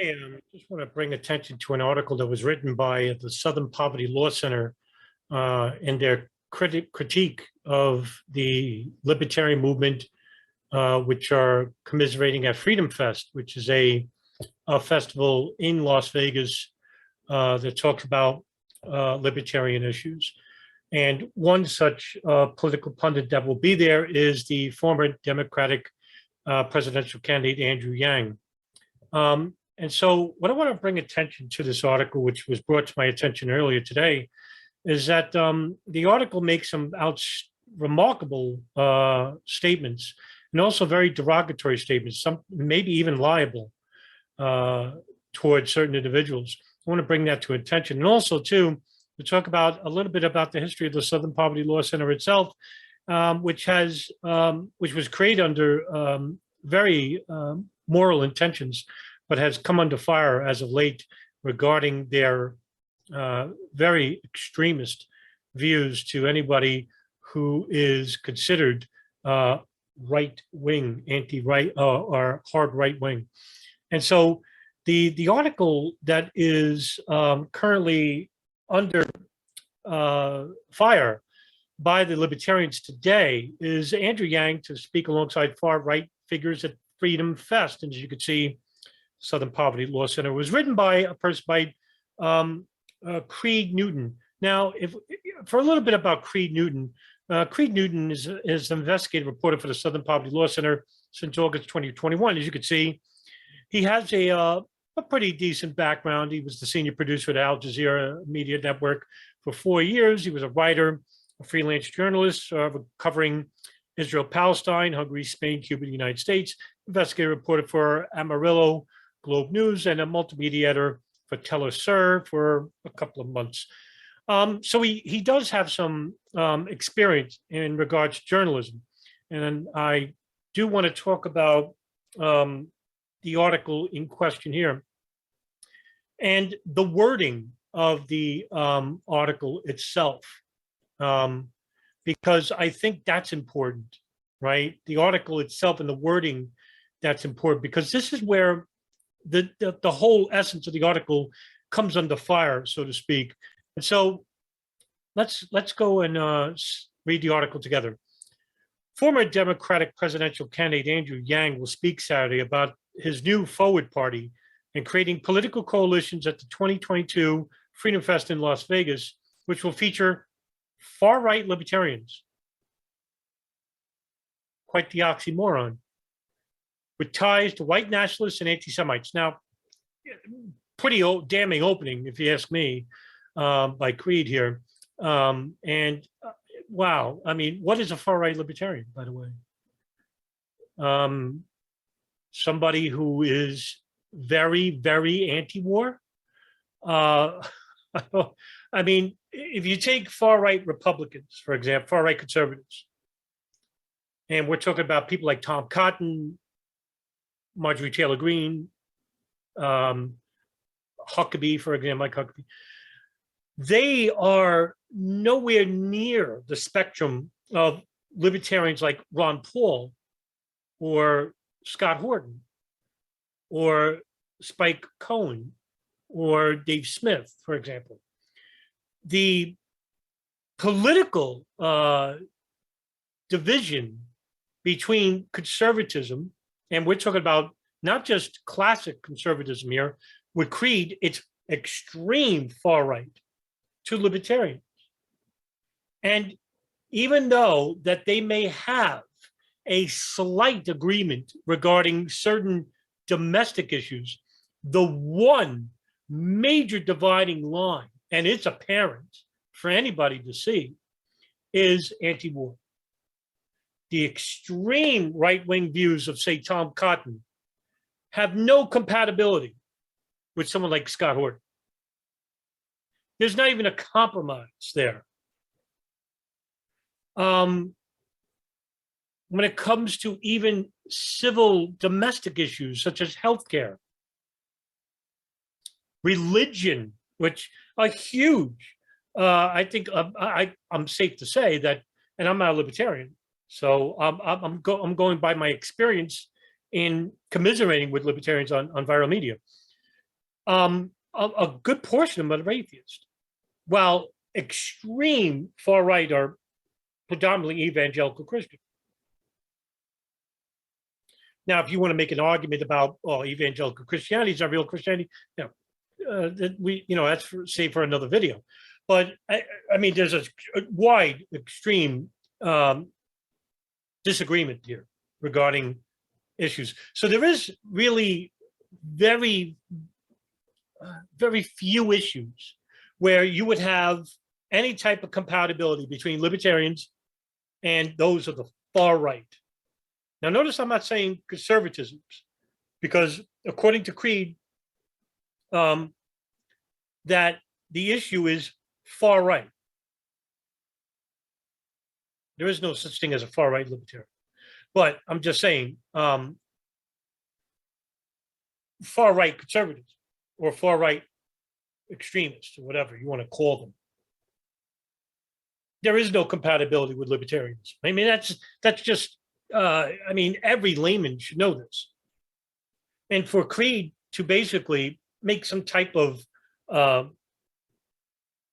Hey, just want to bring attention to an article that was written by the Southern Poverty Law Center in their critique of the libertarian movement, which are commiserating at FreedomFest, which is a festival in Las Vegas that talks about libertarian issues. And one such political pundit that will be there is the former Democratic presidential candidate, Andrew Yang. And so what I want to bring attention to this article, which was brought to my attention earlier today, is that the article makes some remarkable statements and also very derogatory statements, some maybe even liable towards certain individuals. I want to bring that to attention. And also, too, to talk about a little bit about the history of the Southern Poverty Law Center itself, which was created under very moral intentions, but has come under fire as of late regarding their very extremist views to anybody who is considered right-wing, anti-right, or hard right-wing. And so the article that is currently under fire by the libertarians today is Andrew Yang to speak alongside far-right figures at FreedomFest. And as you can see, Southern Poverty Law Center was written by a person by Creed Newton. Now, for a little bit about Creed Newton is an investigative reporter for the Southern Poverty Law Center since August 2021. As you can see, he has a pretty decent background. He was the senior producer at Al Jazeera Media Network for 4 years. He was a writer, a freelance journalist covering Israel, Palestine, Hungary, Spain, Cuba, the United States, investigative reporter for Amarillo Globe News, and a multimedia editor for Telesur for a couple of months. So he does have some experience in regards to journalism. And I do want to talk about the article in question here. And the wording of the article itself, because I think that's important, right? The article itself and the wording, that's important, because this is where the whole essence of the article comes under fire, so to speak. And so let's go and read the article together. Former Democratic presidential candidate Andrew Yang will speak Saturday about his new Forward Party and creating political coalitions at the 2022 Freedom Fest in Las Vegas, which will feature far-right libertarians. Quite the oxymoron. With ties to white nationalists and anti-Semites. Now, pretty damning opening, if you ask me, by Creed here. Wow, I mean, what is a far-right libertarian, by the way? Somebody who is very, very anti-war. I mean, if you take far-right Republicans, for example, far-right conservatives, and we're talking about people like Tom Cotton, Marjorie Taylor Greene, Huckabee, for example, Mike Huckabee, they are nowhere near the spectrum of libertarians like Ron Paul or Scott Horton or Spike Cohen or Dave Smith, for example. The political division between conservatism, and we're talking about not just classic conservatism here, with Creed, it's extreme far right to libertarians. And even though that they may have a slight agreement regarding certain domestic issues, the one major dividing line, and it's apparent for anybody to see, is anti-war. The extreme right-wing views of, say, Tom Cotton have no compatibility with someone like Scott Horton. There's not even a compromise there. When it comes to even civil domestic issues such as healthcare, religion, which are huge. I think I'm safe to say that, and I'm not a libertarian, so I'm going by my experience in commiserating with libertarians on viral media. A good portion of them are atheists, while extreme far right are predominantly evangelical Christian. Now, if you want to make an argument about, oh, evangelical Christianity is not real Christianity, that's for another video. But I mean, there's a wide, extreme disagreement here regarding issues. So there is really very, very few issues where you would have any type of compatibility between libertarians and those of the far right. Now, notice I'm not saying conservatism, because according to Creed, that the issue is far right. There is no such thing as a far right libertarian. But I'm just saying, far right conservatives or far right extremists, or whatever you want to call them, there is no compatibility with libertarians. I mean, that's just, I mean, every layman should know this. And for Creed to basically make some type of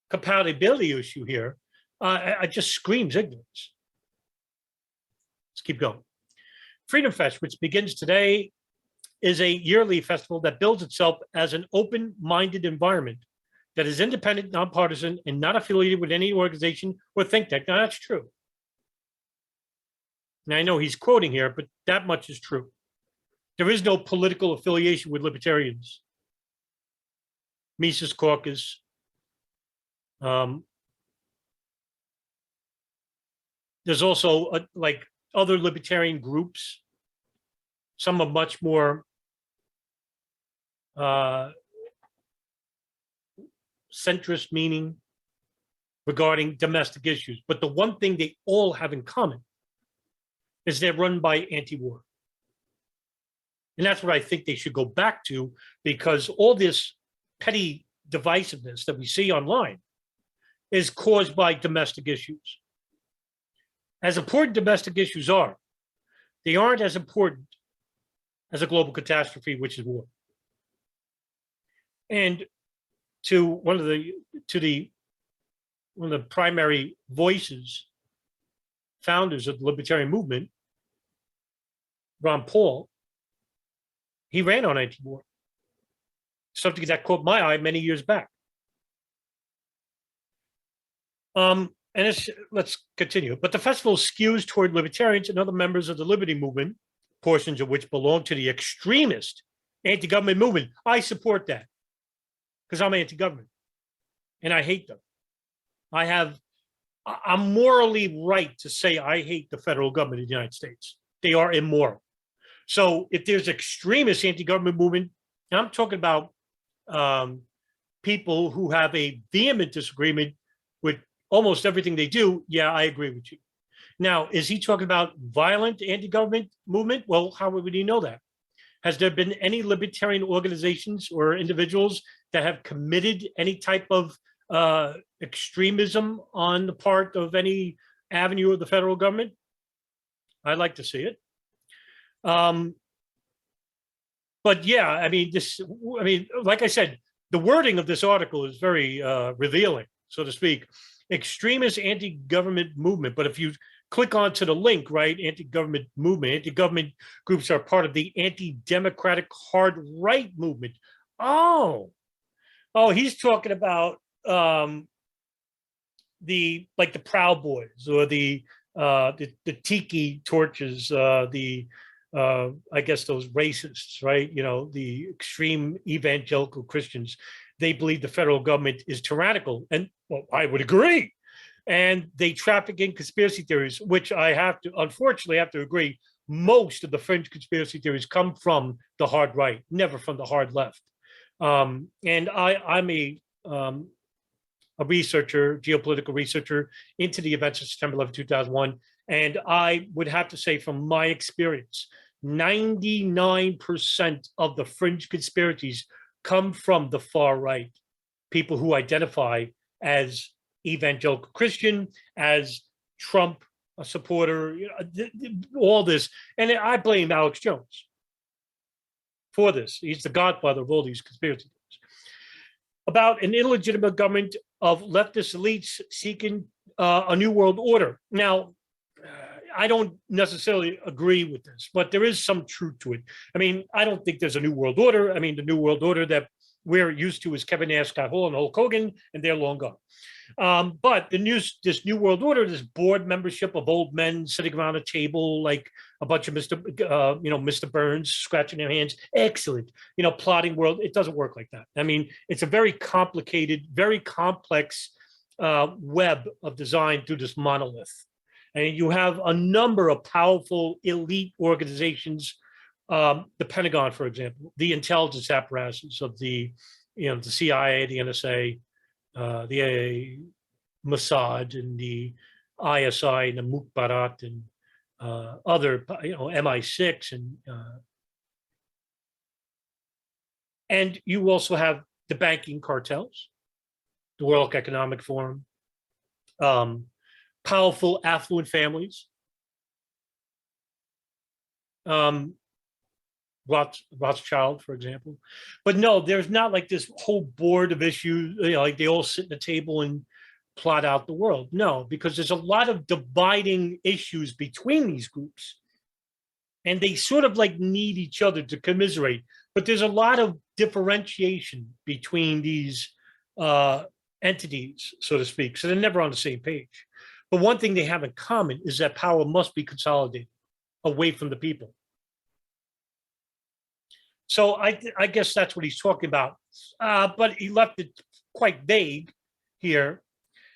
compatibility issue here, I just screams ignorance. Let's keep going. FreedomFest, which begins today, is a yearly festival that builds itself as an open-minded environment that is independent, nonpartisan, and not affiliated with any organization or think tank. Now, that's true. Now, I know he's quoting here, but that much is true. There is no political affiliation with libertarians. Mises Caucus. There's also like other libertarian groups. Some are much more centrist meaning regarding domestic issues. But the one thing they all have in common is they're run by anti-war. And that's what I think they should go back to, because all this petty divisiveness that we see online is caused by domestic issues. As important domestic issues are, they aren't as important as a global catastrophe, which is war. And to one of the primary voices, founders of the libertarian movement, Ron Paul, he ran on anti-war, something that caught my eye many years back. And let's continue. But the festival skews toward libertarians and other members of the liberty movement, portions of which belong to the extremist anti-government movement. I support that because I'm anti-government and I hate them. I'm morally right to say I hate the federal government of the United States. They are immoral. So if there's extremist anti-government movement, and I'm talking about people who have a vehement disagreement with almost everything they do, yeah, I agree with you. Now, is he talking about violent anti-government movement? Well, how would he know that? Has there been any libertarian organizations or individuals that have committed any type of extremism on the part of any avenue of the federal government? I'd like to see it. But yeah, I mean, like I said, the wording of this article is very revealing, so to speak. Extremist anti-government movement. But if you click onto the link, right, anti-government movement, anti-government groups are part of the anti-democratic hard right movement. Oh, he's talking about the Proud Boys or the tiki torches, I guess those racists, right? You know, the extreme evangelical Christians. They believe the federal government is tyrannical, and well, I would agree. And they traffic in conspiracy theories, which I unfortunately have to agree. Most of the fringe conspiracy theories come from the hard right, never from the hard left. And I'm a researcher, geopolitical researcher into the events of September 11, 2001. And I would have to say, from my experience, 99% of the fringe conspiracies come from the far right, people who identify as evangelical Christian, as Trump a supporter, you know, all this. And I blame Alex Jones for this. He's the godfather of all these conspiracy theories. about an illegitimate government of leftist elites seeking a new world order. Now, I don't necessarily agree with this, but there is some truth to it. I mean, I don't think there's a new world order. I mean, the new world order that we're used to is Kevin Nash, Scott Hall, and Hulk Hogan, and they're long gone. But this new world order, this board membership of old men sitting around a table like a bunch of Mr. Burns scratching their hands, excellent, plotting world. It doesn't work like that. I mean, it's a very complicated, very complex web of design through this monolith. And you have a number of powerful elite organizations, the Pentagon, for example, the intelligence apparatuses of the CIA, the NSA, the Mossad, and the ISI, and the Mukhabarat, and other, MI6, and you also have the banking cartels, the World Economic Forum, powerful affluent families, Rothschild, for example. But no, there's not like this whole board of issues, like they all sit at the table and plot out the world. No, because there's a lot of dividing issues between these groups. And they sort of like need each other to commiserate. But there's a lot of differentiation between these entities, so to speak. So they're never on the same page. But one thing they have in common is that power must be consolidated away from the people. So I guess that's what he's talking about. But he left it quite vague here.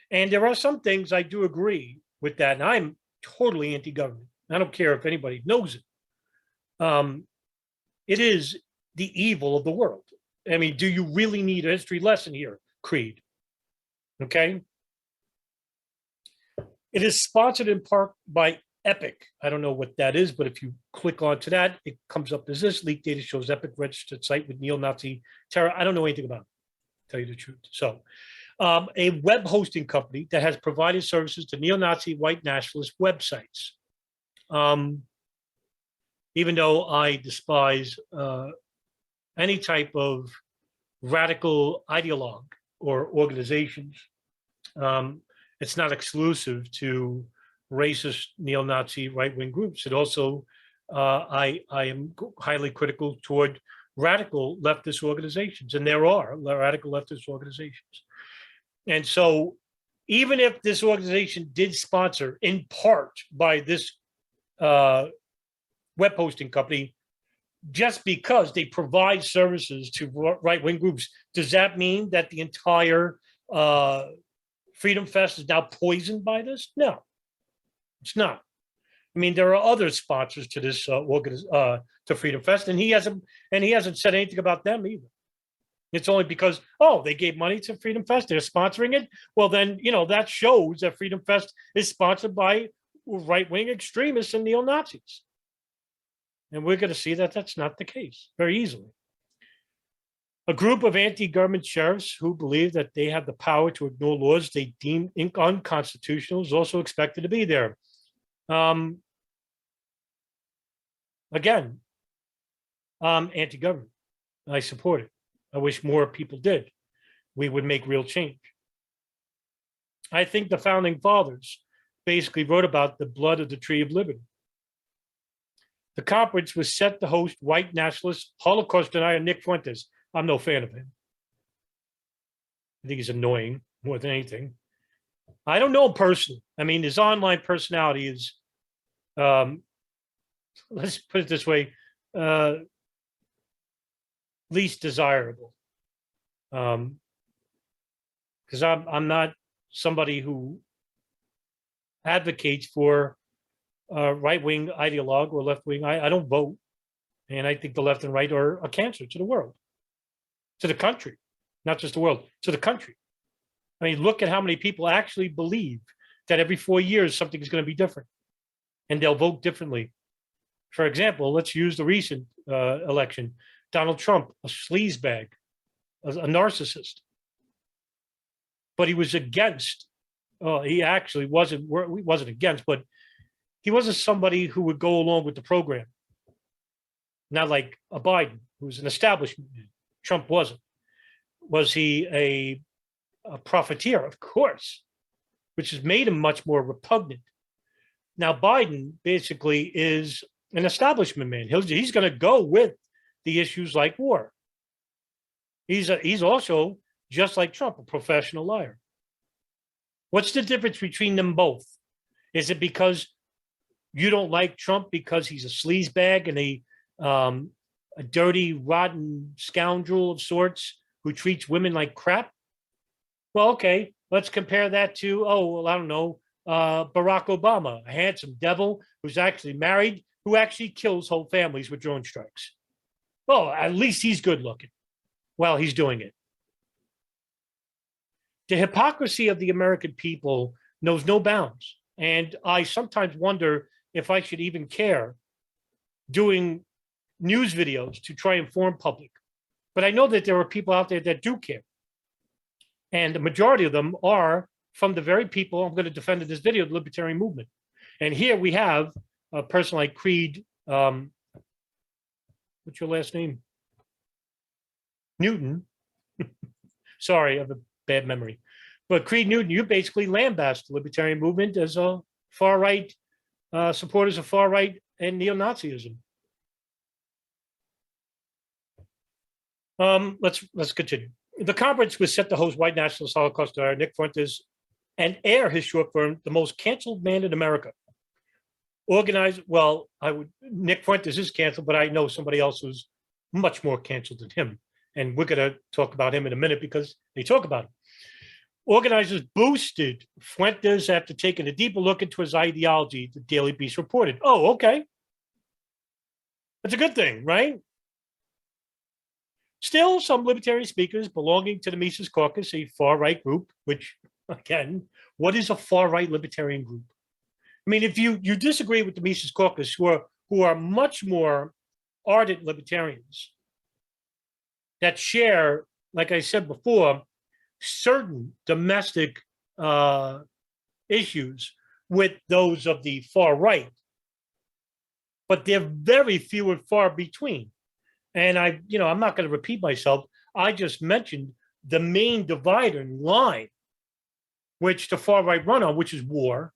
And there are some things I do agree with that. And I'm totally anti-government. I don't care if anybody knows it. It is the evil of the world. I mean, do you really need a history lesson here, Creed? Okay. It is sponsored in part by Epic. I don't know what that is, but if you click onto that, it comes up as this. Leaked data shows Epic registered site with neo-Nazi terror. I don't know anything about it, to tell you the truth. So a web hosting company that has provided services to neo-Nazi white nationalist websites. Even though I despise any type of radical ideologue or organizations, it's not exclusive to racist neo-Nazi right-wing groups. It also, I am highly critical toward radical leftist organizations, and there are radical leftist organizations. And so even if this organization did sponsor in part by this web hosting company, just because they provide services to right-wing groups, does that mean that the entire FreedomFest is now poisoned by this? No, it's not. I mean, there are other sponsors to this to FreedomFest, and he hasn't said anything about them either. It's only because, oh, they gave money to FreedomFest, they're sponsoring it. Well, then, that shows that FreedomFest is sponsored by right-wing extremists and neo-Nazis. And we're going to see that that's not the case very easily. A group of anti-government sheriffs who believe that they have the power to ignore laws they deem unconstitutional is also expected to be there. Again, I'm anti-government. I support it. I wish more people did. We would make real change. I think the founding fathers basically wrote about the blood of the tree of liberty. The conference was set to host white nationalist Holocaust denier Nick Fuentes. I'm no fan of him. I think he's annoying more than anything. I don't know him personally. I mean, his online personality is, let's put it this way, least desirable. Because I'm not somebody who advocates for right-wing ideologue or left-wing. I don't vote. And I think the left and right are a cancer to the world, to the country, not just the world, to the country. I mean, look at how many people actually believe that every 4 years something is going to be different and they'll vote differently. For example, let's use the recent election. Donald Trump, a sleazebag, a narcissist. But he was against, he actually wasn't against, but he wasn't somebody who would go along with the program. Not like a Biden, who's an establishment man. Trump wasn't. Was he a profiteer? Of course, which has made him much more repugnant. Now, Biden basically is an establishment man. He's going to go with the issues like war. He's also, just like Trump, a professional liar. What's the difference between them both? Is it because you don't like Trump because he's a sleazebag and a dirty, rotten scoundrel of sorts who treats women like crap? Well, okay, let's compare that to, I don't know, Barack Obama, a handsome devil who's actually married, who actually kills whole families with drone strikes. Well, at least he's good looking while he's doing it. The hypocrisy of the American people knows no bounds. And I sometimes wonder if I should even care doing news videos to try and inform public. But I know that there are people out there that do care. And the majority of them are from the very people I'm going to defend in this video, the libertarian movement. And here we have a person like Creed, what's your last name? Newton. Sorry, I have a bad memory. But Creed Newton, you basically lambast the libertarian movement as a far-right, supporters of far-right and neo-Nazism. Let's continue. The conference was set to host white nationalist Holocaust denier Nick Fuentes and air his short film, The Most Canceled Man in America. Organized, well, Nick Fuentes is canceled, but I know somebody else who's much more canceled than him. And we're going to talk about him in a minute because they talk about him. Organizers boosted Fuentes after taking a deeper look into his ideology, the Daily Beast reported. Oh, okay. That's a good thing, right? Still, some libertarian speakers belonging to the Mises Caucus, a far-right group, which, again, what is a far-right libertarian group? I mean, if you disagree with the Mises Caucus, who are much more ardent libertarians that share, like I said before, certain domestic issues with those of the far right, but they're very few and far between. And I'm not going to repeat myself. I just mentioned the main divider line, which the far right run on, which is war,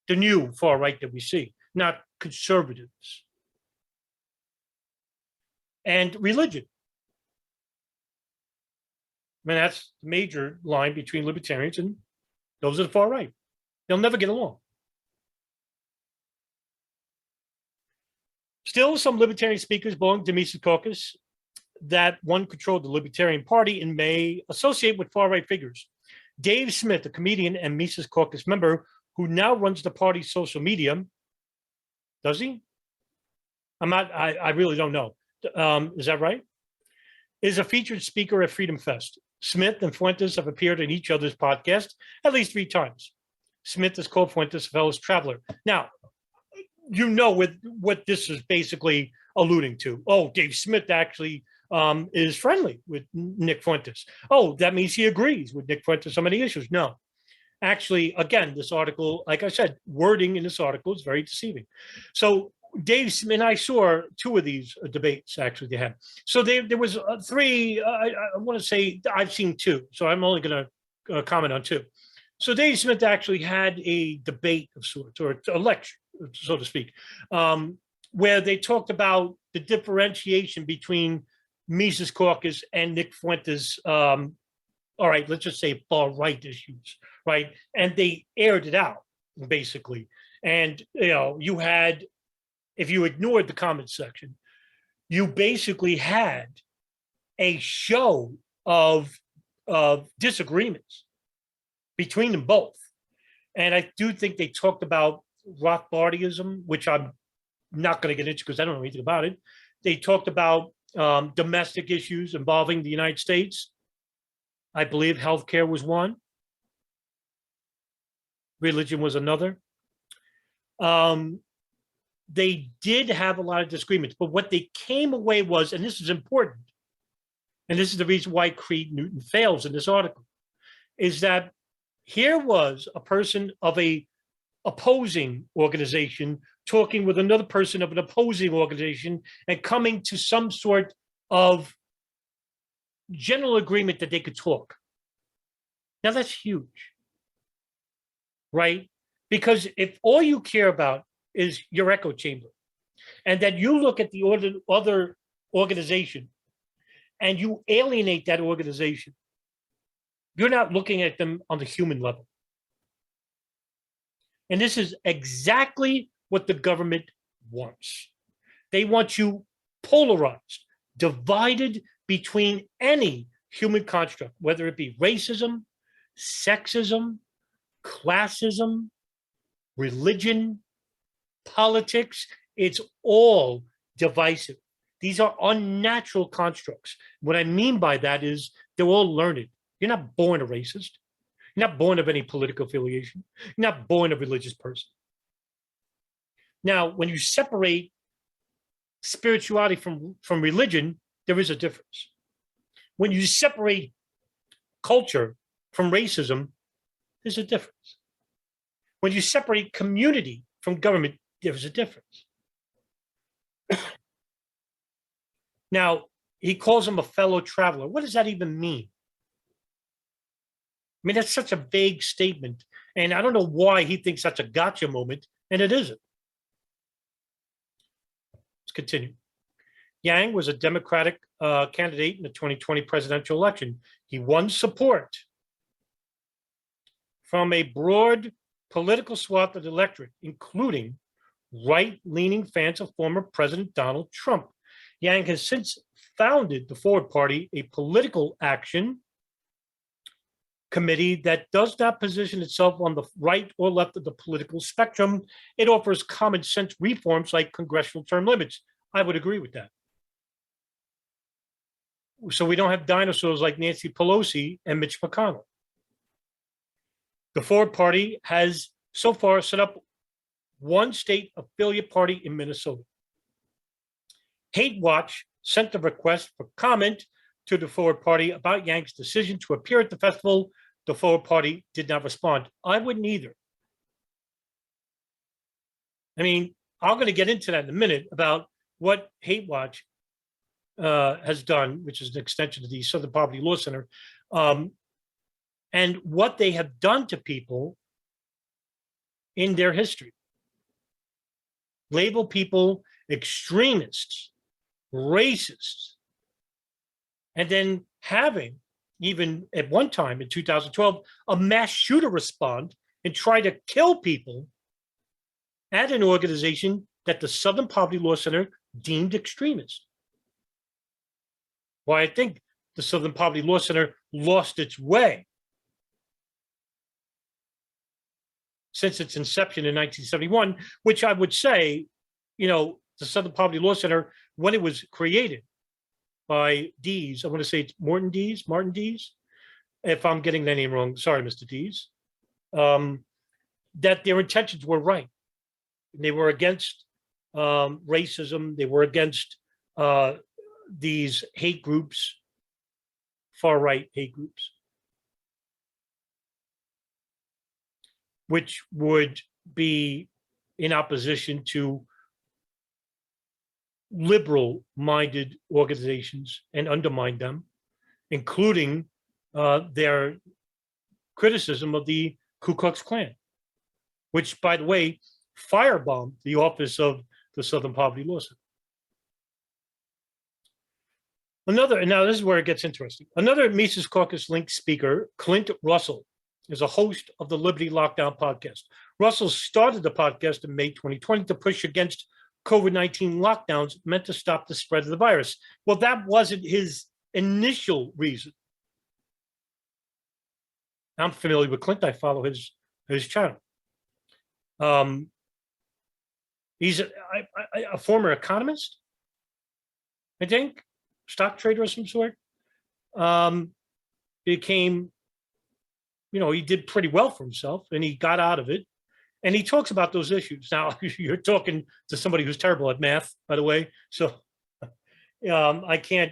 the new far right that we see, not conservatives, and religion. I mean, that's the major line between libertarians and those of the far right. They'll never get along. Still, some libertarian speakers belonging to Mises Caucus that one controlled the Libertarian Party and may associate with far-right figures. Dave Smith, a comedian and Mises Caucus member who now runs the party's social media, does he? I really don't know. Is that right? Is a featured speaker at FreedomFest. Smith and Fuentes have appeared in each other's podcast at least 3 times. Smith has called Fuentes a fellow's traveler. Now, you know what this is basically alluding to. Oh, Dave Smith actually is friendly with Nick Fuentes. Oh, that means he agrees with Nick Fuentes on many issues. No. Actually, again, this article, like I said, wording in this article is very deceiving. So Dave Smith, and I saw 2 of these debates actually they had. So there was 3, I want to say I've seen 2, so I'm only going to comment on 2. So Dave Smith actually had a debate of sorts, or a lecture, so to speak, where they talked about the differentiation between Mises Caucus and Nick Fuentes, all right, let's just say far-right issues, right? And they aired it out, basically. And, you had, if you ignored the comment section, you basically had a show of disagreements between them both. And I do think they talked about Rothbardism, which I'm not going to get into because I don't know anything about it. They talked about domestic issues involving the United States. I believe healthcare was one. Religion was another. They did have a lot of disagreements, but what they came away was, and this is important, and this is the reason why Creed Newton fails in this article, is that here was a person of a opposing organization talking with another person of an opposing organization and coming to some sort of general agreement that they could talk. Now that's huge, right? Because if all you care about is your echo chamber, and that you look at the other organization and you alienate that organization, you're not looking at them on the human level. And this is exactly what the government wants. They want you polarized, divided between any human construct, whether it be racism, sexism, classism, religion, politics. It's all divisive. These are unnatural constructs. What I mean by that is they're all learned. You're not born a racist. You're not born of any political affiliation. You're not born a religious person. Now, when you separate spirituality from religion, there is a difference. When you separate culture from racism, there's a difference. When you separate community from government, there's a difference. Now, he calls him a fellow traveler. What does that even mean? I mean, that's such a vague statement. And I don't know why he thinks that's a gotcha moment, and it isn't. Let's continue. Yang was a Democratic candidate in the 2020 presidential election. He won support from a broad political swath of the electorate, including right-leaning fans of former President Donald Trump. Yang has since founded the Forward Party, a political action committee that does not position itself on the right or left of the political spectrum. It offers common sense reforms like congressional term limits. I would agree with that. So we don't have dinosaurs like Nancy Pelosi and Mitch McConnell. The Forward Party has so far set up one state affiliate party in Minnesota. Hate Watch sent a request for comment to the Forward Party about Yang's decision to appear at the festival. The Forward Party did not respond. I wouldn't either. I mean, I'm going to get into that in a minute about what Hate Watch has done, which is an extension of the Southern Poverty Law Center, and what they have done to people in their history. Label people extremists, racists, and then having, even at one time in 2012, a mass shooter respond and try to kill people at an organization that the Southern Poverty Law Center deemed extremist. Why I think the Southern Poverty Law Center lost its way since its inception in 1971, which I would say, you know, the Southern Poverty Law Center, when it was created by Dees, I want to say it's Martin Dees, if I'm getting that name wrong, sorry, Mr. Dees, that their intentions were right. They were against racism. They were against these hate groups, far-right hate groups, which would be in opposition to liberal-minded organizations and undermine them, including their criticism of the Ku Klux Klan, which, by the way, firebombed the office of the Southern Poverty Law Center. Now this is where it gets interesting. Another Mises Caucus linked speaker, Clint Russell, is a host of the Liberty Lockdown podcast. Russell started the podcast in May 2020 to push against COVID-19 lockdowns meant to stop the spread of the virus. Well, that wasn't his initial reason. I'm familiar with Clint. I follow his channel. He's a former economist, I think, stock trader of some sort. Became, you know, he did pretty well for himself and he got out of it. And he talks about those issues. Now, you're talking to somebody who's terrible at math, by the way. So I can't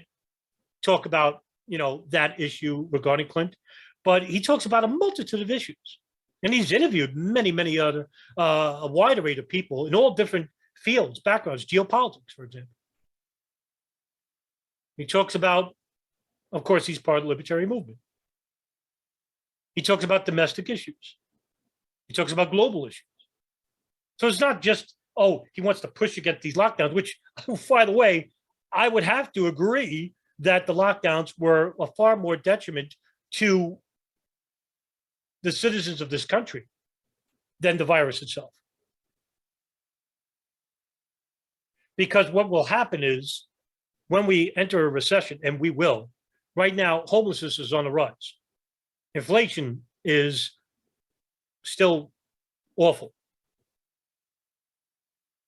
talk about, you know, that issue regarding Clint. But he talks about a multitude of issues. And he's interviewed many other, a wide array of people in all different fields, backgrounds, geopolitics, for example. He talks about of course, he's part of the libertarian movement. He talks about domestic issues. He talks about global issues. So it's not just, oh, he wants to push against these lockdowns, which, by the way, I would have to agree that the lockdowns were a far more detriment to the citizens of this country than the virus itself. Because what will happen is when we enter a recession, and we will, right now, homelessness is on the rise. Inflation is still awful.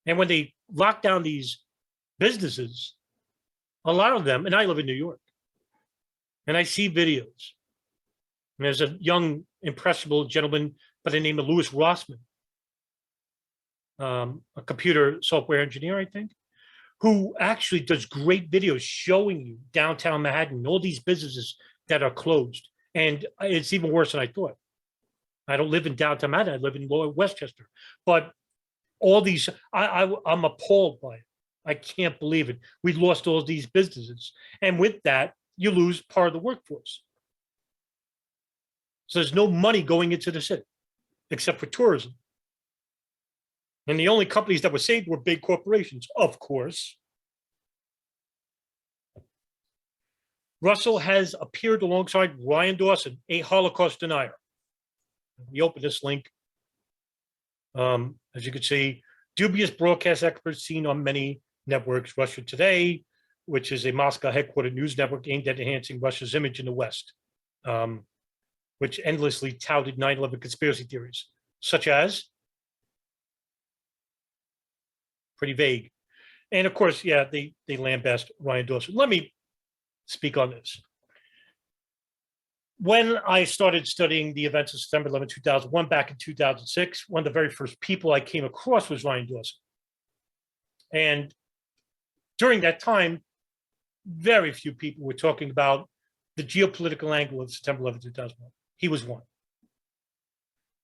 And when they lock down these businesses, a lot of them, and I live in New York, and I see videos. And there's a young, impressionable gentleman by the name of Louis Rossman, a computer software engineer, I think, who actually does great videos showing you downtown Manhattan, all these businesses that are closed. And it's even worse than I thought. I don't live in downtown Manhattan, I live in Lower Westchester. But all these, I'm appalled by it. I can't believe it. We lost all these businesses. And with that, you lose part of the workforce. So there's no money going into the city, except for tourism. And the only companies that were saved were big corporations, of course. Russell has appeared alongside Ryan Dawson, a Holocaust denier. We open this link. As you can see, dubious broadcast experts seen on many networks. Russia Today, which is a Moscow headquartered news network aimed at enhancing Russia's image in the West, which endlessly touted 9/11 conspiracy theories, such as, pretty vague. And of course, yeah, they lambast Ryan Dawson. Let me speak on this. When I started studying the events of September 11, 2001, back in 2006, one of the very first people I came across was Ryan Dawson. And during that time, very few people were talking about the geopolitical angle of September 11, 2001. He was one.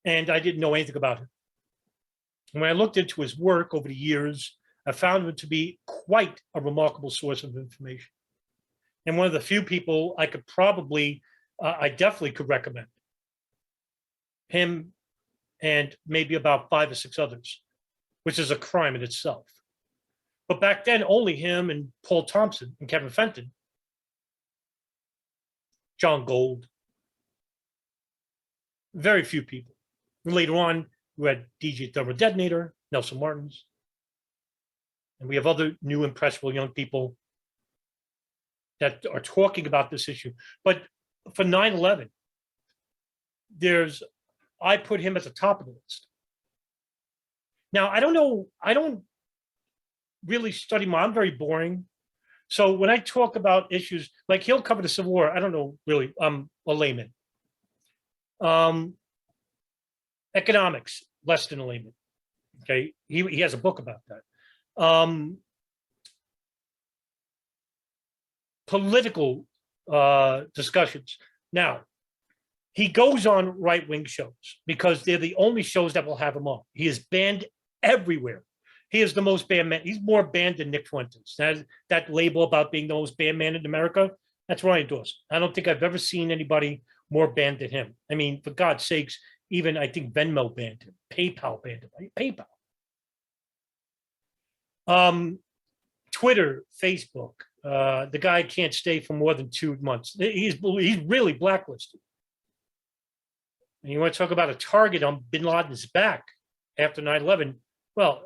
And I didn't know anything about him. And when I looked into his work over the years, I found him to be quite a remarkable source of information. And one of the few people I could probably, I definitely could recommend. Him and maybe about 5 or 6 others, which is a crime in itself. But back then, only him and Paul Thompson and Kevin Fenton, John Gold, very few people. And later on, we had DJ Thermal Detonator, Nelson Martins, and we have other new impressionable young people that are talking about this issue. But for 9/11, I put him at the top of the list. Now, I don't know, I don't really study I'm very boring. So when I talk about issues, like he'll cover the Civil War, I don't know, really, I'm a layman. Economics, less than a layman. Okay, he has a book about that. Political discussions. Now, he goes on right-wing shows because they're the only shows that will have him on. He is banned everywhere. He is the most banned man. He's more banned than Nick Fuentes. That label about being the most banned man in America, that's Ryan Dawson. I don't think I've ever seen anybody more banned than him. I mean, for God's sakes, even I think Venmo banned him. PayPal banned him. Right? PayPal. Twitter, Facebook. The guy can't stay for more than 2 months. He's really blacklisted. And you want to talk about a target on bin Laden's back after 9/11? Well,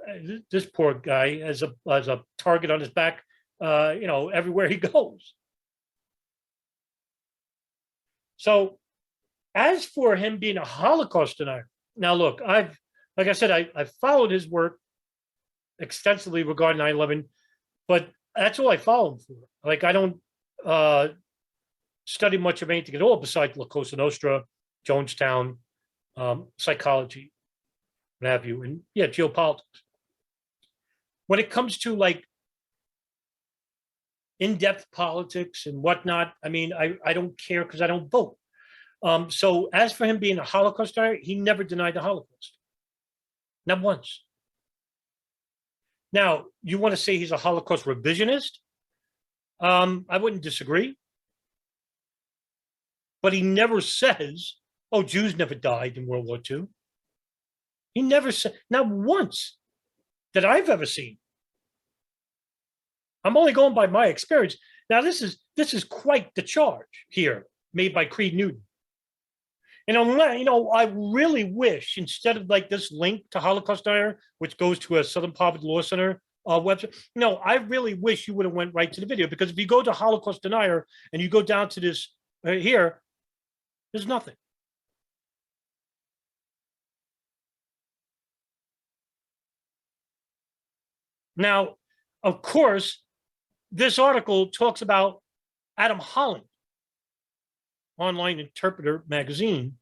this poor guy has a target on his back, everywhere he goes. So, as for him being a Holocaust denier, now look, like I said, I've followed his work extensively regarding 9/11, but that's all I follow him for. Like, I don't study much of anything at all besides La Cosa Nostra, Jonestown, psychology, what have you, and yeah, geopolitics. When it comes to like in-depth politics and whatnot, I mean, I don't care because I don't vote. So as for him being a Holocaust denier, he never denied the Holocaust. Not once. Now, you want to say he's a Holocaust revisionist? I wouldn't disagree. but he never says, oh, Jews never died in World War II. He never said, not once that I've ever seen. I'm only going by my experience. Now, this is quite the charge here made by Creed Newton. And I really wish, instead of like this link to Holocaust Denier, which goes to a Southern Poverty Law Center website, I really wish you would have went right to the video, because if you go to Holocaust Denier and you go down to this here, there's nothing. Now, of course, this article talks about Adam Holland, online interpreter magazine,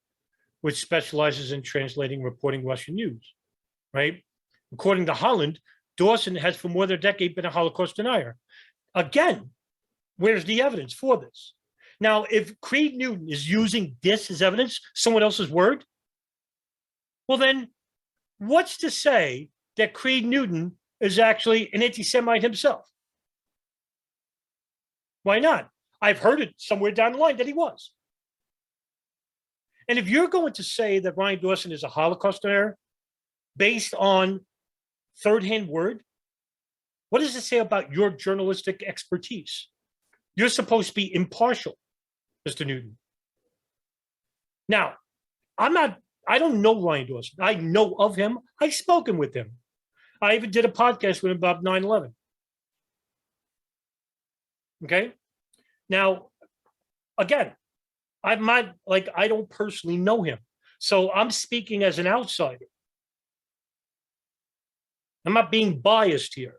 which specializes in translating and reporting Russian news, right? According to Holland, Dawson has for more than a decade been a Holocaust denier. Again, where's the evidence for this? Now, if Creed Newton is using this as evidence, someone else's word, well then, what's to say that Creed Newton is actually an anti-Semite himself? Why not? I've heard it somewhere down the line that he was. And if you're going to say that Ryan Dawson is a Holocaust denier based on third-hand word, what does it say about your journalistic expertise? You're supposed to be impartial, Mr. Newton. Now, I don't know Ryan Dawson. I know of him. I've spoken with him. I even did a podcast with him about 9/11. Okay? Now, again, I don't personally know him. So I'm speaking as an outsider. I'm not being biased here.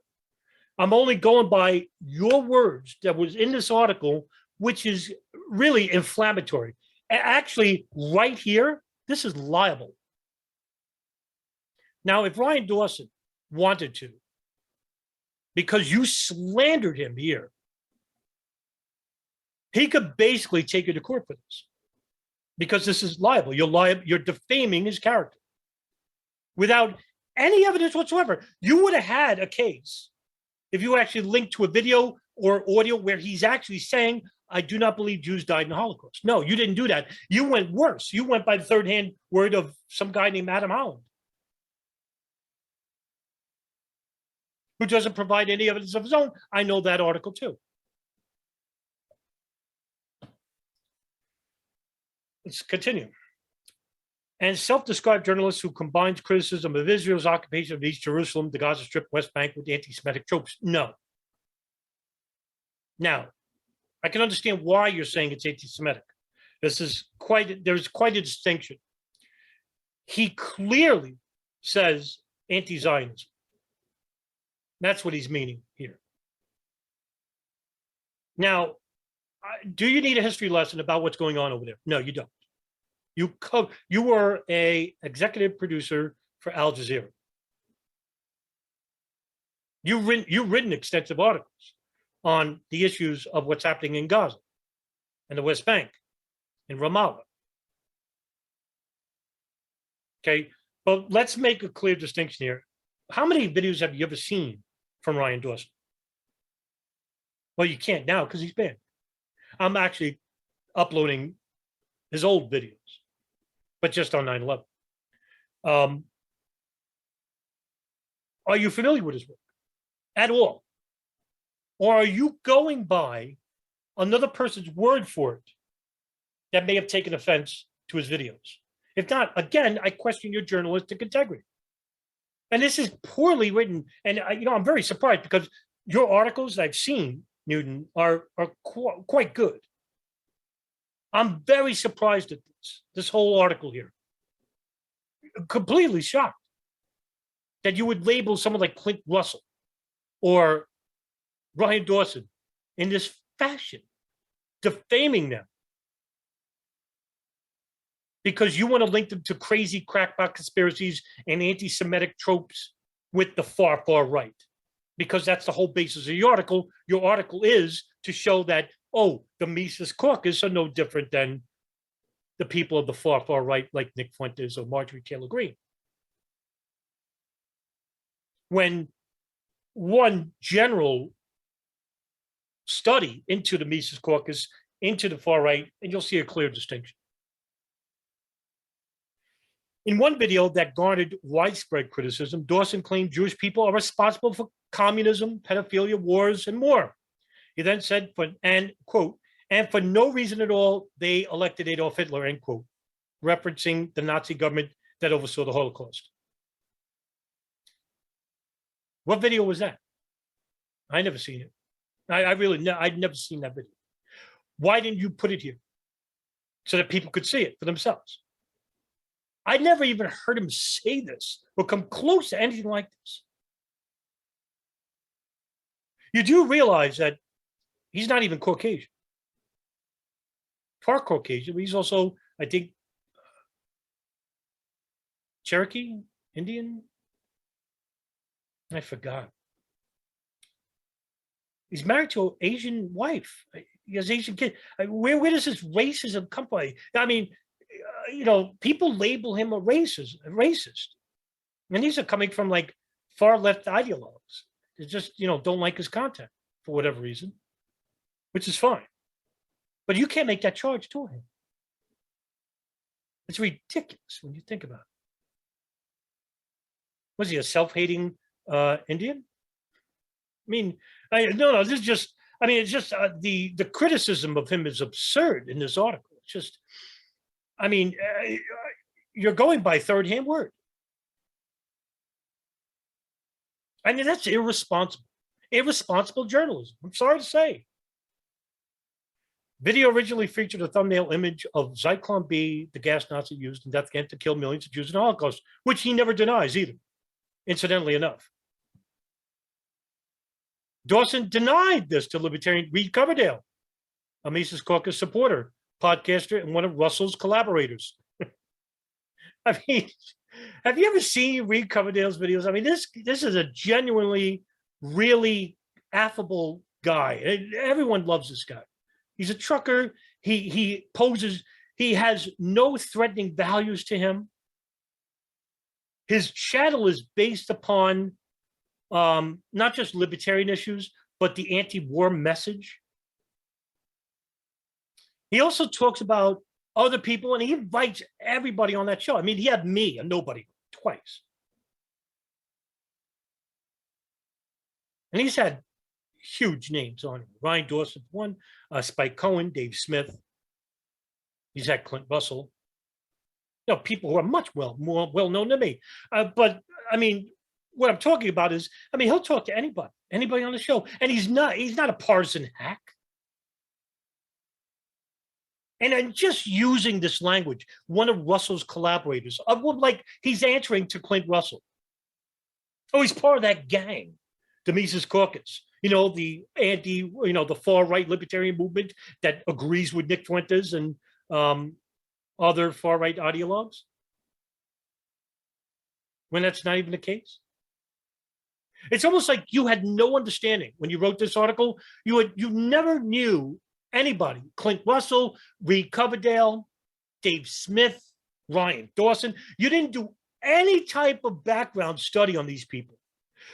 I'm only going by your words that was in this article, which is really inflammatory. Actually, right here, this is liable. Now, if Ryan Dawson wanted to, because you slandered him here, he could basically take you to court for this, because this is liable. You're defaming his character without any evidence whatsoever. You would have had a case if you actually linked to a video or audio where he's actually saying, I do not believe Jews died in the Holocaust. No, you didn't do that. You went worse. You went by the third-hand word of some guy named Adam Holland, who doesn't provide any evidence of his own. I know that article too. Let's continue. And self-described journalist who combines criticism of Israel's occupation of East Jerusalem, the Gaza Strip, West Bank with anti-Semitic tropes. No. Now, I can understand why you're saying it's anti-Semitic. There's quite a distinction. He clearly says anti-Zionism. That's what he's meaning here. Now, do you need a history lesson about what's going on over there? No, you don't. You were an executive producer for Al Jazeera. You've written extensive articles on the issues of what's happening in Gaza and the West Bank, in Ramallah. Okay, but let's make a clear distinction here. How many videos have you ever seen from Ryan Dawson? Well, you can't now because he's banned. I'm actually uploading his old videos, but just on 9/11. Are you familiar with his work at all? Or are you going by another person's word for it that may have taken offense to his videos? If not, again, I question your journalistic integrity. And this is poorly written. And I'm very surprised, because your articles that I've seen, Newton, are quite good. I'm very surprised at this whole article here. Completely shocked that you would label someone like Clint Russell or Ryan Dawson in this fashion, defaming them because you want to link them to crazy crackpot conspiracies and anti-Semitic tropes with the far, far right, because that's the whole basis of your article. Your article is to show that, oh, the Mises Caucus are no different than the people of the far, far right, like Nick Fuentes or Marjorie Taylor Greene. When one general study into the Mises Caucus into the far right, and you'll see a clear distinction. In one video that garnered widespread criticism, Dawson claimed Jewish people are responsible for communism, pedophilia, wars, and more. He then said, and quote, and for no reason at all, they elected Adolf Hitler, end quote, referencing the Nazi government that oversaw the Holocaust. What video was that? I never seen it. I'd never seen that video. Why didn't you put it here? So that people could see it for themselves. I never even heard him say this or come close to anything like this. You do realize that he's not even Caucasian. Part Caucasian, but he's also, I think, Cherokee, Indian. I forgot. He's married to an Asian wife. He has Asian kid. Where does this racism come from? I mean, people label him a racist. And these are coming from like far left ideologues. They just, don't like his content for whatever reason, which is fine. But you can't make that charge to him. It's ridiculous when you think about it. Was he a self-hating Indian? I mean, no, this is just, it's just the criticism of him is absurd in this article. It's just, you're going by third-hand word. I mean, that's irresponsible journalism. I'm sorry to say. Video originally featured a thumbnail image of Zyklon B, the gas Nazi used in death camp to kill millions of Jews in the Holocaust, which he never denies either, incidentally enough. Dawson denied this to libertarian Reed Coverdale, a Mises Caucus supporter, podcaster, and one of Russell's collaborators. I mean, have you ever seen Reed Coverdale's videos? I mean, this is a genuinely, really affable guy. Everyone loves this guy. He's a trucker. He poses, he has no threatening values to him. His channel is based upon not just libertarian issues, but the anti-war message. He also talks about other people, and he invites everybody on that show. I mean, he had me, a nobody, twice. And he's had huge names on him. Ryan Dawson, one, Spike Cohen, Dave Smith. He's had Clint Russell. People who are much more well-known than me. But, I mean, what I'm talking about is, he'll talk to anybody on the show. And he's not a partisan hack. And I'm just using this language, one of Russell's collaborators, like he's answering to Clint Russell. Oh, he's part of that gang, the Mises Caucus. The the far-right libertarian movement that agrees with Nick Fuentes and other far-right ideologues. When that's not even the case. It's almost like you had no understanding when you wrote this article. You never knew anybody, Clint Russell, Reed Coverdale, Dave Smith, Ryan Dawson. You didn't do any type of background study on these people,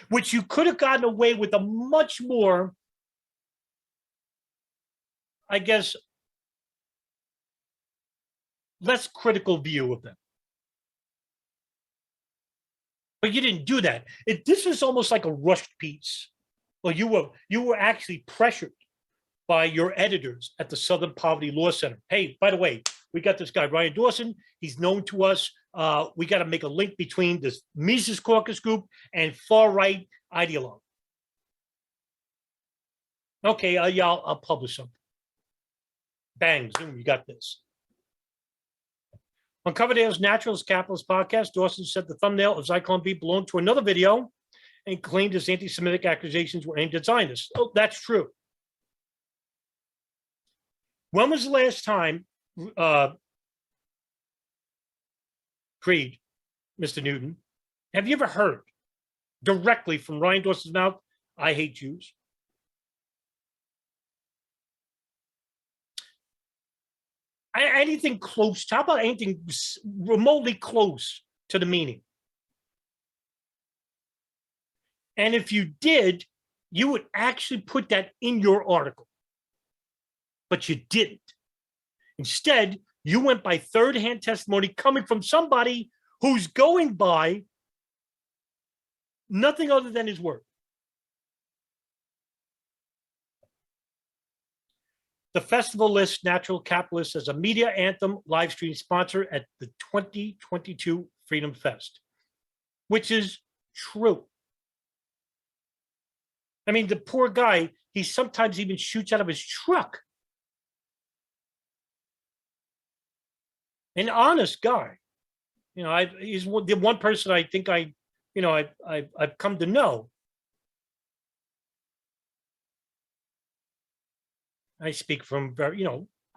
which you could have gotten away with a much more, I guess, less critical view of them. But you didn't do that. This is almost like a rushed piece. Well, you were actually pressured by your editors at the Southern Poverty Law Center. Hey, by the way, we got this guy, Ryan Dawson. He's known to us. We got to make a link between this Mises Caucus group and far-right ideologue. Okay, I'll publish something. Bang, zoom, you got this. On Coverdale's Naturalist Capitalist podcast, Dawson said the thumbnail of Zyklon B belonged to another video and claimed his anti-Semitic accusations were aimed at Zionists. Oh, that's true. When was the last time, Creed, Mr. Newton, have you ever heard directly from Ryan Dawson's mouth, I hate Jews? Anything close, how about anything remotely close to the meaning? And if you did, you would actually put that in your article. but you didn't. Instead, you went by third-hand testimony coming from somebody who's going by nothing other than his word. The festival lists Naturalist Capitalist as a media anthem live stream sponsor at the 2022 Freedom Fest, which is true. I mean, the poor guy, he sometimes even shoots out of his truck. An honest guy. You know, he's the one person I think I've come to know. I speak from very,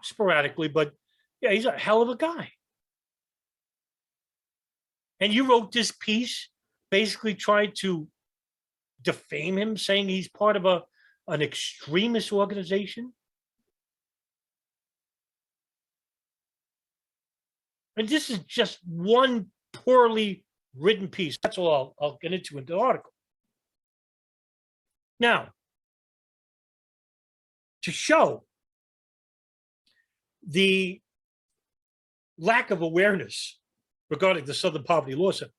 sporadically, but yeah, he's a hell of a guy. And you wrote this piece basically trying to defame him, saying he's part of an extremist organization. And this is just one poorly written piece. That's all I'll get into in the article. Now, to show the lack of awareness regarding the Southern Poverty Law Center,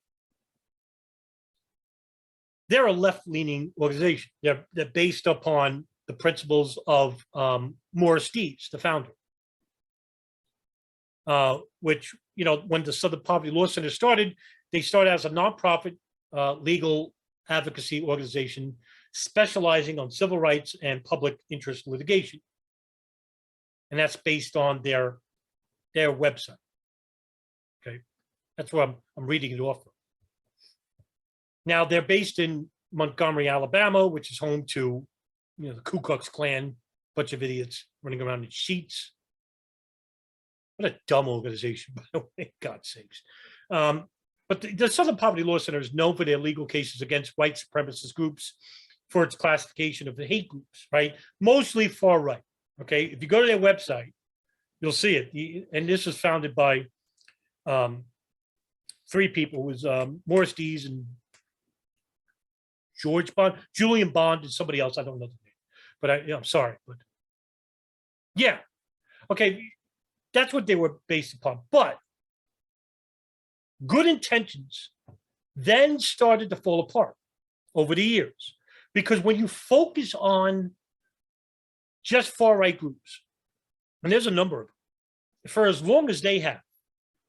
they're a left-leaning organization. They're based upon the principles of Morris Dees, the founder, which, when the Southern Poverty Law Center started, they started as a nonprofit legal advocacy organization specializing on civil rights and public interest litigation. And that's based on their website. Okay, that's where I'm reading it off of. Now, they're based in Montgomery, Alabama, which is home to, the Ku Klux Klan, bunch of idiots running around in sheets. What a dumb organization, by the way, God's sakes. But the Southern Poverty Law Center is known for their legal cases against white supremacist groups for its classification of the hate groups, right? Mostly far right, okay? If you go to their website, you'll see it. And this was founded by three people. It was Morris Dees and Julian Bond, and somebody else. I don't know the name, but I'm sorry. But yeah, okay, that's what they were based upon. But good intentions then started to fall apart over the years, because when you focus on just far-right groups, and there's a number of them, for as long as they have,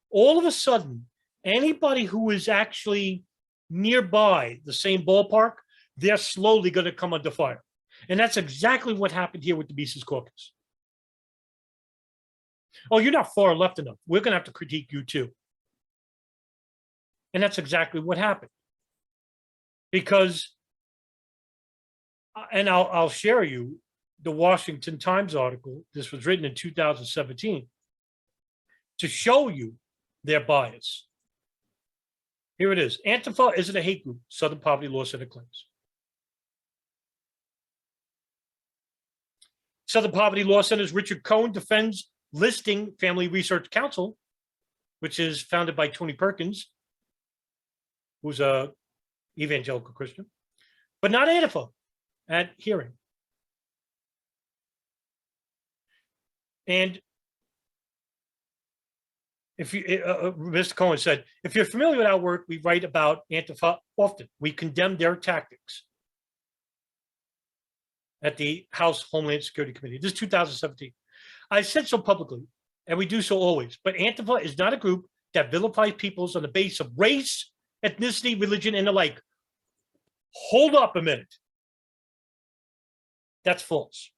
all of a sudden, anybody who is actually nearby the same ballpark, they're slowly going to come under fire. And that's exactly what happened here with the Mises Caucus. Oh, you're not far left enough. We're going to have to critique you too. And that's exactly what happened. Because, and I'll share you the Washington Times article. This was written in 2017 to show you their bias. Here it is. Antifa isn't a hate group, Southern Poverty Law Center claims. Southern Poverty Law Center's Richard Cohen defends listing Family Research Council, which is founded by Tony Perkins, who's a evangelical Christian, but not Antifa at hearing. And if you, Mr. Cohen said, if you're familiar with our work, we write about Antifa often. We condemn their tactics at the House Homeland Security Committee. This is 2017. I said so publicly, and we do so always, but Antifa is not a group that vilifies peoples on the basis of race, ethnicity, religion, and the like. Hold up a minute. That's false.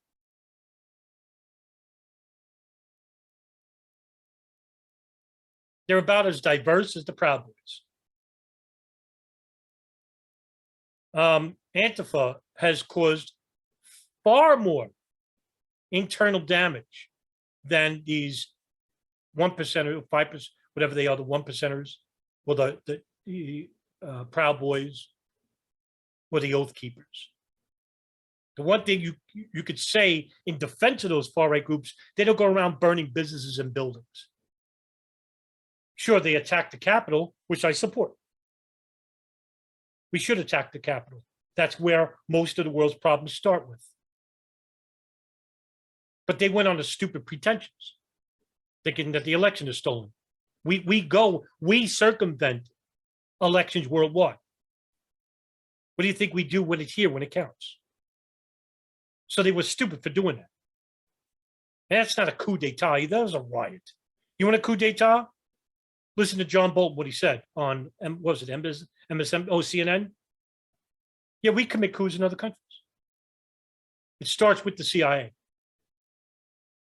They're about as diverse as the Proud Boys. Antifa has caused far more internal damage than these 1% or 5%, whatever they are, the 1%ers, or the Proud Boys, or the Oath Keepers. The one thing you could say in defense of those far-right groups, they don't go around burning businesses and buildings. Sure, they attack the Capitol, which I support. We should attack the Capitol. That's where most of the world's problems start with. But they went on to stupid pretensions, thinking that the election is stolen. We circumvent elections worldwide. What do you think we do when it's here, when it counts? So they were stupid for doing that. And that's not a coup d'etat. That was a riot. You want a coup d'etat? Listen to John Bolton, what he said on, what was it, MSM, CNN? Yeah, we commit coups in other countries. It starts with the CIA.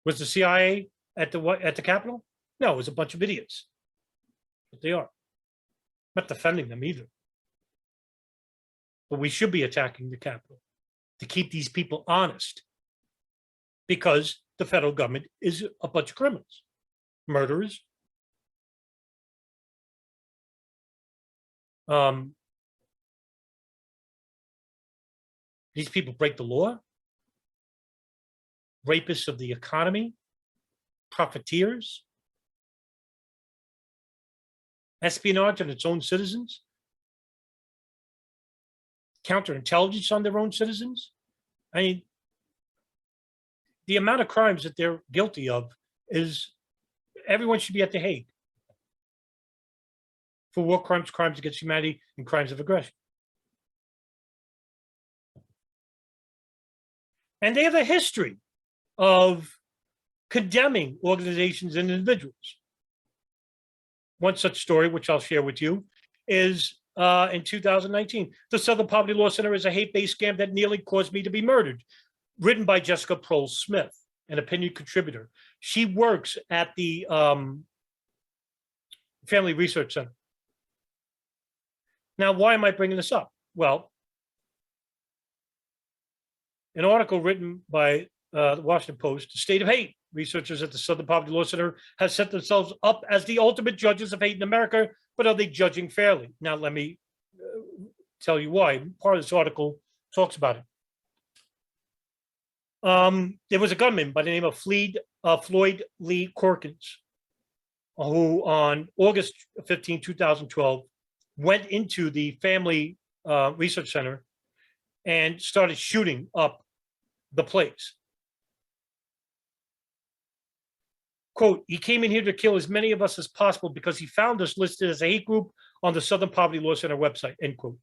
Was the CIA at the Capitol? No, it was a bunch of idiots. But they are. I'm not defending them either. But we should be attacking the Capitol to keep these people honest, because the federal government is a bunch of criminals, murderers. These people break the law, rapists of the economy, profiteers, espionage on its own citizens, counterintelligence on their own citizens. I mean, the amount of crimes that they're guilty of is, everyone should be at the Hague for war crimes, crimes against humanity, and crimes of aggression. And they have a history of condemning organizations and individuals. One such story, which I'll share with you, is in 2019. The Southern Poverty Law Center is a hate-based scam that nearly caused me to be murdered. Written by Jessica Prohl-Smith, an opinion contributor. She works at the Family Research Center. Now, why am I bringing this up? Well, an article written by the Washington Post, The State of Hate. Researchers at the Southern Poverty Law Center have set themselves up as the ultimate judges of hate in America, but are they judging fairly? Now, let me tell you why. Part of this article talks about it. There was a gunman by the name of Floyd Lee Corkins, who on August 15, 2012, went into the Family Research Center and started shooting up the place. Quote, he came in here to kill as many of us as possible because he found us listed as a hate group on the Southern Poverty Law Center website, end quote.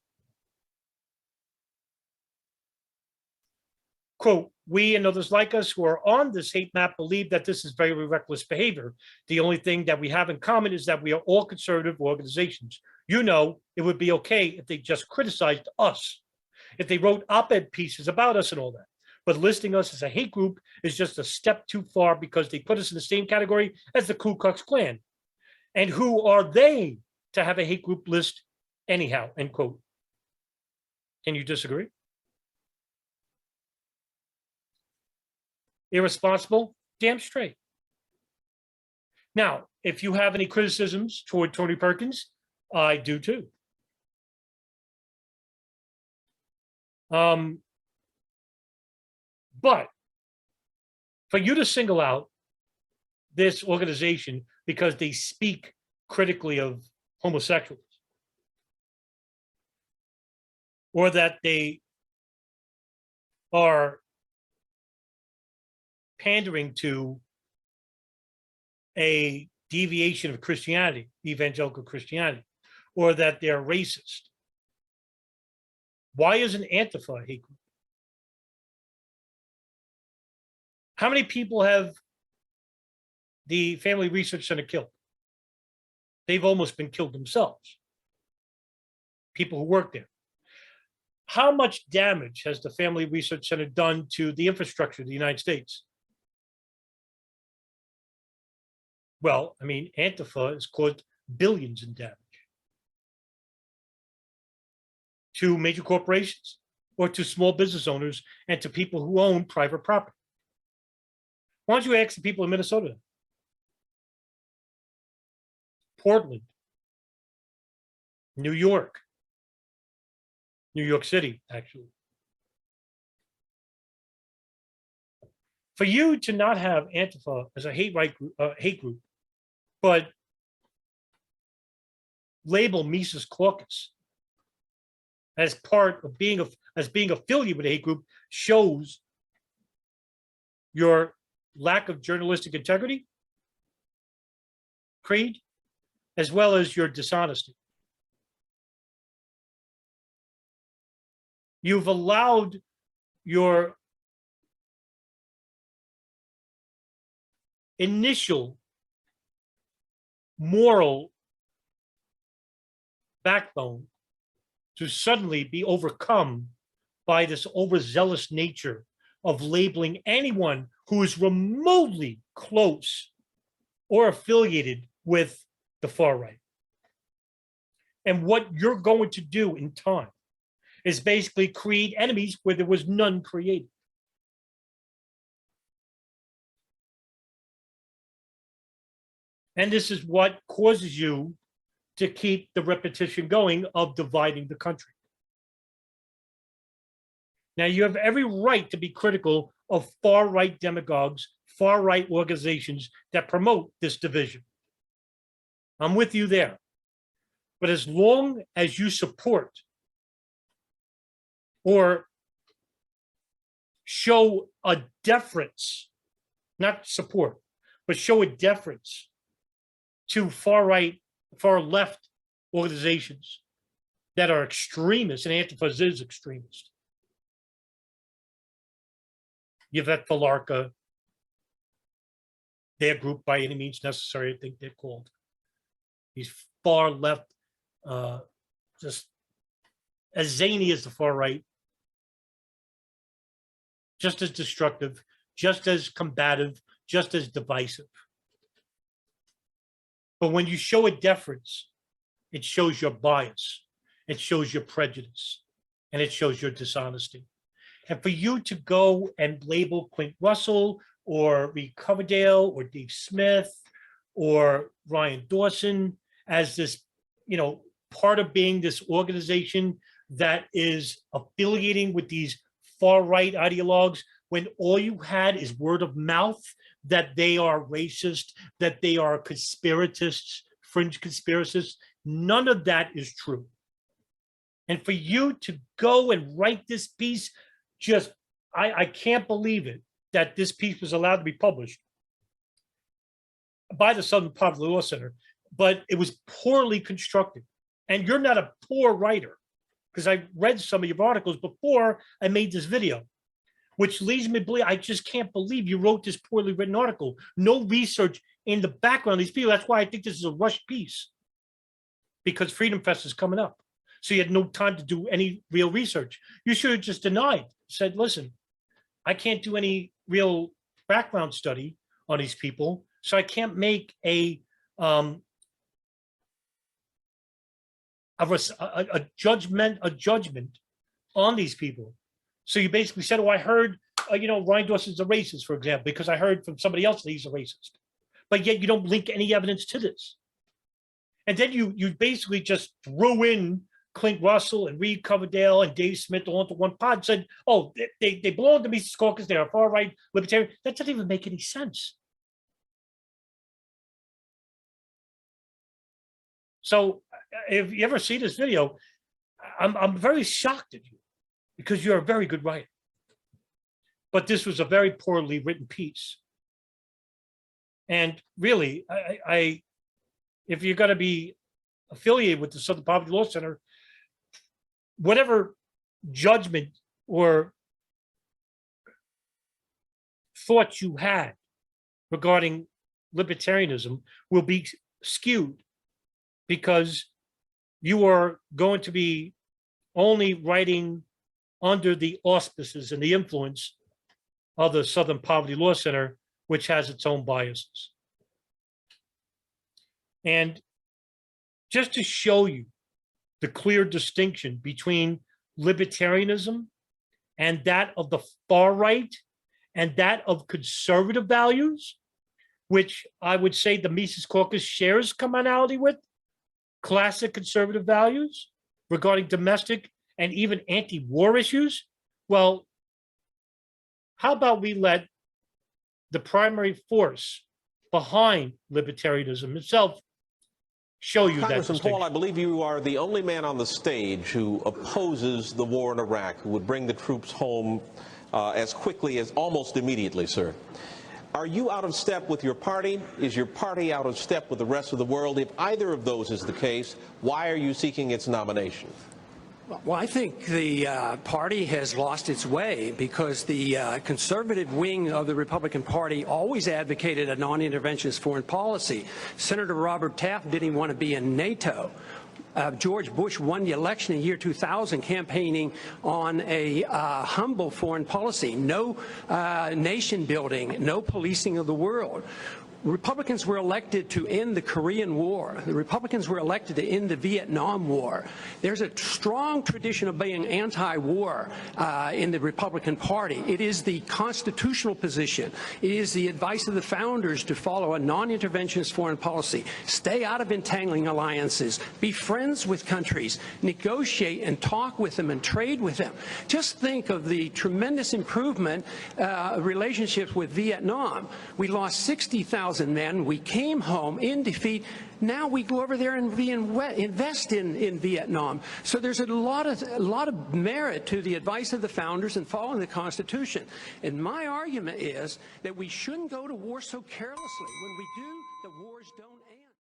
Quote, we and others like us who are on this hate map believe that this is very reckless behavior. The only thing that we have in common is that we are all conservative organizations. You know, it would be okay if they just criticized us, if they wrote op-ed pieces about us and all that. But listing us as a hate group is just a step too far because they put us in the same category as the Ku Klux Klan. And who are they to have a hate group list anyhow, end quote. Can you disagree? Irresponsible? Damn straight. Now, if you have any criticisms toward Tony Perkins, I do too. But for you to single out this organization because they speak critically of homosexuals, or that they are pandering to a deviation of Christianity, evangelical Christianity, or that they're racist. Why isn't Antifa a hate group? How many people have the Family Research Center killed? They've almost been killed themselves. People who work there. How much damage has the Family Research Center done to the infrastructure of the United States? Well, I mean, Antifa has caused billions in damage to major corporations or to small business owners and to people who own private property. Why don't you ask the people in Minnesota? Portland, New York City, actually. For you to not have Antifa as a hate group, but label Mises Caucus as part of being affiliated with a hate group shows your lack of journalistic integrity, creed, as well as your dishonesty. You've allowed your initial moral backbone to suddenly be overcome by this overzealous nature of labeling anyone who is remotely close or affiliated with the far right. And what you're going to do in time is basically create enemies where there was none created. And this is what causes you to keep the repetition going of dividing the country. Now, you have every right to be critical of far-right demagogues, far-right organizations that promote this division. I'm with you there. But as long as you support or show a deference, not support, but show a deference to far-right, far-left organizations that are extremists, and Antifa is extremist. Yvette Falarca, their group, By Any Means Necessary, I think they're called. These far left, just as zany as the far right, just as destructive, just as combative, just as divisive. But when you show a deference, it shows your bias, it shows your prejudice, and it shows your dishonesty. And for you to go and label Clint Russell or Reed Coverdale or Dave Smith or Ryan Dawson as this, part of being this organization that is affiliating with these far-right ideologues, when all you had is word of mouth that they are racist, that they are conspiracists, fringe conspiracists, none of that is true. And for you to go and write this piece, I can't believe it that this piece was allowed to be published by the Southern Poverty Law Center, but it was poorly constructed. And you're not a poor writer, because I read some of your articles before I made this video, which leads me to believe, I just can't believe you wrote this poorly written article. No research in the background of these people. That's why I think this is a rushed piece, because FreedomFest is coming up. So you had no time to do any real research. You should have just denied, said, listen, I can't do any real background study on these people, so I can't make a judgment on these people. So you basically said, oh, I heard, Ryan Dawson's a racist, for example, because I heard from somebody else that he's a racist. But yet you don't link any evidence to this. And then you basically just threw in Clint Russell and Reed Coverdale and Dave Smith all into one pod and said, oh, they belong to Mises Caucus, they're a far-right libertarian. That doesn't even make any sense. So if you ever see this video, I'm very shocked at you, because you're a very good writer. But this was a very poorly written piece. And really, if you're going to be affiliated with the Southern Poverty Law Center, whatever judgment or thoughts you had regarding libertarianism will be skewed, because you are going to be only writing under the auspices and the influence of the Southern Poverty Law Center, which has its own biases. And just to show you the clear distinction between libertarianism and that of the far right and that of conservative values, which I would say the Mises Caucus shares commonality with, classic conservative values regarding domestic and even anti-war issues. Well, how about we let the primary force behind libertarianism itself show you that Congressman distinction. Paul, I believe you are the only man on the stage who opposes the war in Iraq, who would bring the troops home as quickly as almost immediately, sir. Are you out of step with your party? Is your party out of step with the rest of the world? If either of those is the case, why are you seeking its nomination? Well, I think the party has lost its way because the conservative wing of the Republican Party always advocated a non-interventionist foreign policy. Senator Robert Taft didn't want to be in NATO. George Bush won the election in year 2000 campaigning on a humble foreign policy, no nation building, no policing of the world. Republicans were elected to end the Korean War. The Republicans were elected to end the Vietnam War. There's a strong tradition of being anti-war in the Republican Party. It is the constitutional position. It is the advice of the founders to follow a non-interventionist foreign policy. Stay out of entangling alliances. Be friends with countries. Negotiate and talk with them and trade with them. Just think of the tremendous improvement relationships with Vietnam. We lost 60,000 men. We came home in defeat. Now we go over there and invest in Vietnam. So there's a lot of merit to the advice of the founders and following the Constitution. And my argument is that we shouldn't go to war so carelessly. When we do, the wars don't end.